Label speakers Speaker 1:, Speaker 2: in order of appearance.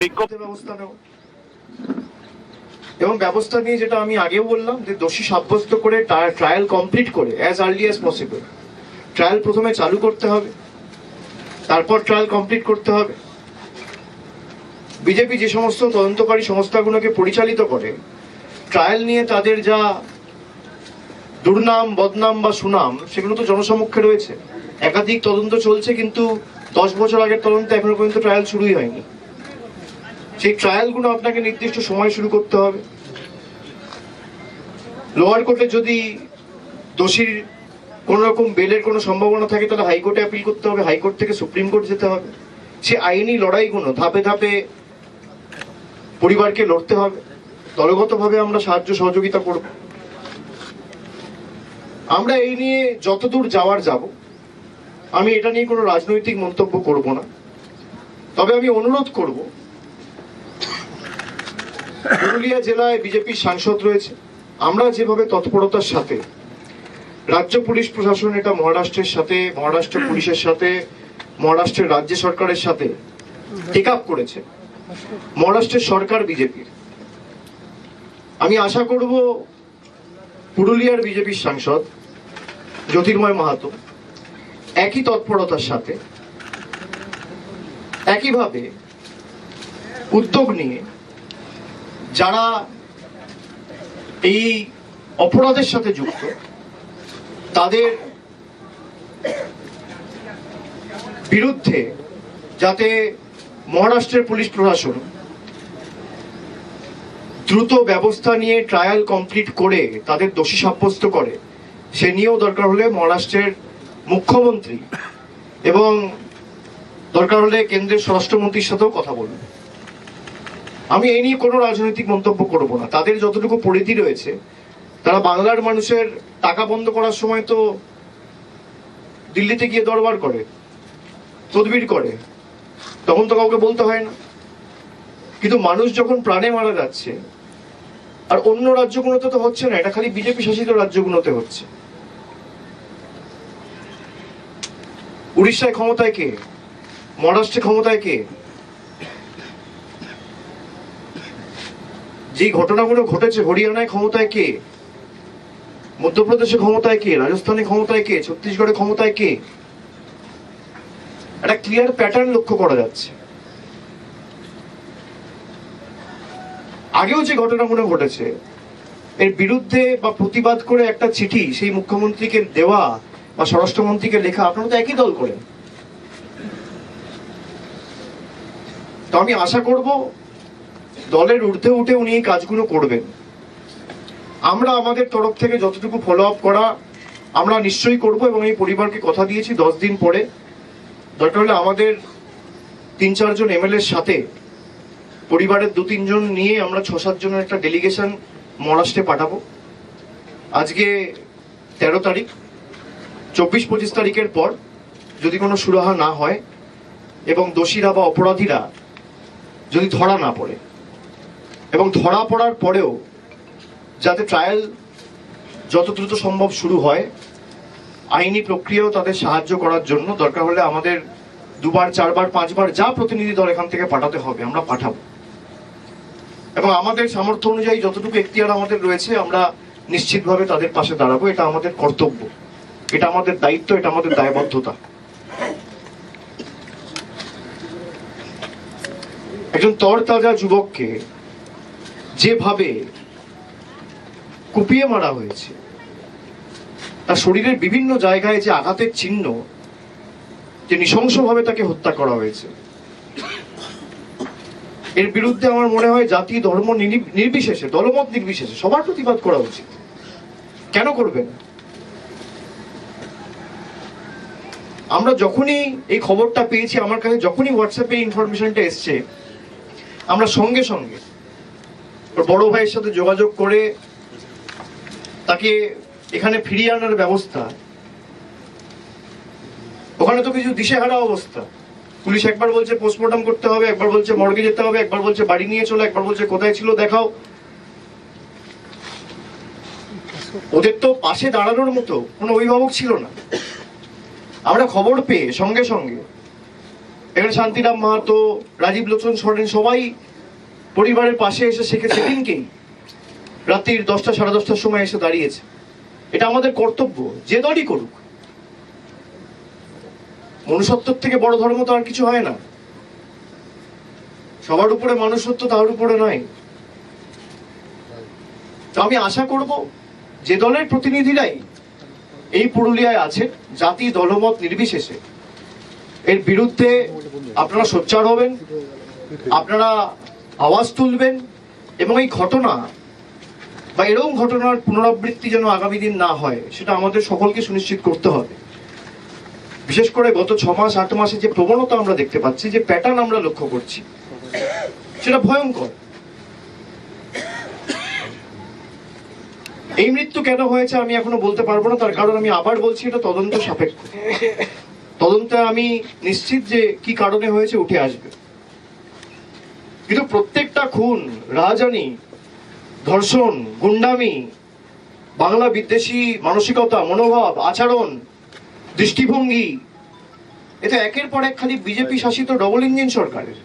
Speaker 1: ব্যবস্থা নেব এবং ব্যবস্থা নিয়ে যেটা আমি আগেও বললাম যে দোষী সাব্যস্ত করে ট্রায়াল কমপ্লিট করে as early as possible trial প্রথমে চালু করতে হবে, তারপর ট্রায়াল কমপ্লিট করতে হবে। বিজেপি যে সমস্ত তদন্তকারী সংস্থাগুলোকে পরিচালিত করে ট্রায়াল নিয়ে তাদের যা দুর্নাম বদনাম বা সুনাম সেগুলো তো জনসমক্ষে রয়েছে। একাধিক তদন্ত চলছে, কিন্তু 10 বছর আগের তদন্ত এখনো পর্যন্ত ট্রায়াল শুরুই হয়নি। সেই ট্রায়ালগুলো আপনাকে নির্দিষ্ট সময় শুরু করতে হবে। লোয়ার কোর্টে যদি দোষীর কোন রকম বেলের কোনো সম্ভাবনা থাকে তাহলে হাইকোর্টে আপিল করতে হবে, হাইকোর্ট থেকে সুপ্রিম কোর্ট যেতে হবে। সে আইনি লড়াইগুলো ধাপে ধাপে পরিবারকে লড়তে হবে। দলগতভাবে আমরা সাহায্য সহযোগিতা করব। আমরা এই নিয়ে যতদূর যাওয়ার যাব। আমি এটা নিয়ে কোনো রাজনৈতিক মন্তব্য করব না, তবে আমি অনুরোধ করব, পুরুলিয়া জেলায় বিজেপির সাংসদ রয়েছে। আমরা যেভাবে তৎপরতার সাথে রাজ্য পুলিশ প্রশাসন এটা মহারাষ্ট্রের সাথে, মহারাষ্ট্র পুলিশের সাথে, মহারাষ্ট্রের রাজ্য সরকারের সাথে টেক আপ করেছে, মহারাষ্ট্রের সরকার বিজেপির। আমি আশা করব পুরুলিয়ার বিজেপির সাংসদ জ্যোতির্ময় মাহাতো একই তৎপরতার সাথে একইভাবে উদ্যোগ নিয়ে যারা এই অপরাধের সাথে যুক্ত তাদের বিরুদ্ধে যাতে মহারাষ্ট্রের পুলিশ প্রশাসন দ্রুত ব্যবস্থা নিয়ে ট্রায়াল কমপ্লিট করে তাদের দোষী সাব্যস্ত করে, সে নিয়েও দরকার হলে মহারাষ্ট্রের মুখ্যমন্ত্রী এবং দরকার হলে কেন্দ্রের স্বরাষ্ট্রমন্ত্রীর সাথেও কথা বলবে। আমি এই নিয়ে কোনো রাজনৈতিক মন্তব্য করব না। তাদের যতটুকু পরিধি রয়েছে, তারা বাংলার মানুষের টাকা বন্ধ করার সময় তো দিল্লিতে গিয়ে দরবার করে, তদবির করে, তখন তো কাউকে বলতে হয় না। কিন্তু মানুষ যখন প্রাণে মারা যাচ্ছে, আর অন্য রাজ্যগুলোতে তো হচ্ছে না, এটা খালি বিজেপি শাসিত রাজ্যগুলোতে হচ্ছে। উড়িষ্যায় ক্ষমতায় কে? মহারাষ্ট্রে ক্ষমতায় কে? যে ঘটনাগুলো ঘটেছে হরিয়ানায় ক্ষমতায় কে? মধ্যপ্রদেশে ক্ষমতায় কে? রাজস্থানে ক্ষমতায় কে? ছত্তিশগড়ে ক্ষমতায় কে? একটা ক্লিয়ার প্যাটার্ন লক্ষ্য করা যাচ্ছে। আগেও যে ঘটনাগুলো ঘটেছে এর বিরুদ্ধে বা প্রতিবাদ করে একটা চিঠি সেই মুখ্যমন্ত্রীকে দেওয়া বা স্বরাষ্ট্রমন্ত্রীকে লেখা, আপনারা তো একই দল করেন। তো আমি আশা করব দলের ঊর্ধ্বে উঠে উনি এই কাজগুলো করবেন। আমরা আমাদের তরফ থেকে যতটুকু ফলো আপ করা আমরা নিশ্চয়ই করব এবং এই পরিবারকে কথা দিয়েছি 10 দিন পরে দরকার হলে আমাদের 3-4 জন এমএলএর সাথে পরিবারের 2-3 জন নিয়ে আমরা 6-7 জনের একটা ডেলিগেশন মহারাষ্ট্রে পাঠাবো। আজকে 13 তারিখ, 24-25 তারিখের পর যদি কোনো সুরাহা না হয় এবং দোষীরা বা অপরাধীরা যদি ধরা না পড়ে, এবং ধরা পড়ার পরেও যাতে ট্রায়াল যত দ্রুত সম্ভব শুরু হয়, আইনি প্রক্রিয়াও তাদের সাহায্য করার জন্য দরকার হলে আমাদের 2বার 4বার 5বার যা প্রতিনিধি দল এখান থেকে পাঠাতে হবে আমরা পাঠাবো। এবং আমাদের সামর্থ্য অনুযায়ী যতটুকু এখতিয়ার আমাদের রয়েছে আমরা নিশ্চিতভাবে তাদের পাশে দাঁড়াবো। এটা আমাদের কর্তব্য, এটা আমাদের দায়িত্ব, এটা আমাদের দায়বদ্ধতা। একজন তরতাজা যুবককে যেভাবে কুপিয়ে মারা হয়েছে, তার শরীরের বিভিন্ন জায়গায় যে আঘাতের চিহ্ন, যে নৃশংসভাবে তাকে হত্যা করা হয়েছে, এর বিরুদ্ধে আমার মনে হয় জাতি ধর্ম নির্বিশেষে, দলমত নির্বিশেষে সবার প্রতিবাদ করা উচিত। কেন করবেন? আমরা যখনই এই খবরটা পেয়েছি, আমার কাছে যখনই হোয়াটসঅ্যাপে ইনফরমেশনটা এসছে, আমরা সঙ্গে সঙ্গে বড় ভাইয়ের সাথে যোগাযোগ করে তাকে এখানে ফিরিয়ে আনার ব্যবস্থা। ওখানে তো কিছু দিশেহারা অবস্থা। পুলিশ একবার বলছে পোস্টমর্টম করতে হবে, একবার বলছে মর্গে যেতে হবে, একবার বলছে বাড়ি নিয়ে চলো, একবার বলছে কোথায় ছিল দেখাও। ওদের তো পাশে দাঁড়ানোর মতো কোনো অভিভাবক ছিল না। আমরা খবর পেয়ে সঙ্গে সঙ্গে এখানে শান্তিরাম মাহাতো, রাজীব লোচন সরেন সবাই পরিবারের পাশে এসে সেদিনকেই রাত্রির 10টা সাড়ে 10টার সময় এসে দাঁড়িয়েছে। এটা আমাদের কর্তব্য, যে দলই করুক। মনুষ্যত্বের থেকে বড় ধর্ম তো আর কিছু হয় না। সবার উপরে মানুষত্ব, তার উপরে নয়। তো আমি আশা করব যে দলের প্রতিনিধিরাই এই পুরুলিয়ায় আছে, জাতি দলমত নির্বিশেষে এর বিরুদ্ধে আপনারা সোচ্চার হবেন, আপনারা আওয়াজ তুলবেন, এবং এই ঘটনা বা এরকম ঘটনার পুনরাবৃত্তি যেন আগামী দিন না হয় সেটা আমাদের সকলকে সুনিশ্চিত করতে হবে। বিশেষ করে গত 6 মাস 8 মাসে যে প্রবণতা আমরা দেখতে পাচ্ছি, যে প্যাটার্ন আমরা লক্ষ্য করছি, সেটা ভয়ঙ্কর। এই মৃত্যু কেন হয়েছে আমি এখনো বলতে পারবো না, তার কারণ আমি আবার বলছি এটা তদন্ত সাপেক্ষ। তদন্তে আমি নিশ্চিত যে কি কারণে হয়েছে উঠে আসবে। কিন্তু প্রত্যেকটা খুন, রাহাজানি, ধর্ষণ, গুন্ডামি, বাংলা বিদ্বেষী মানসিকতা, মনোভাব, আচরণ, দৃষ্টিভঙ্গি, এটা একের পর এক খালি বিজেপি শাসিত ডবল ইঞ্জিন সরকারের।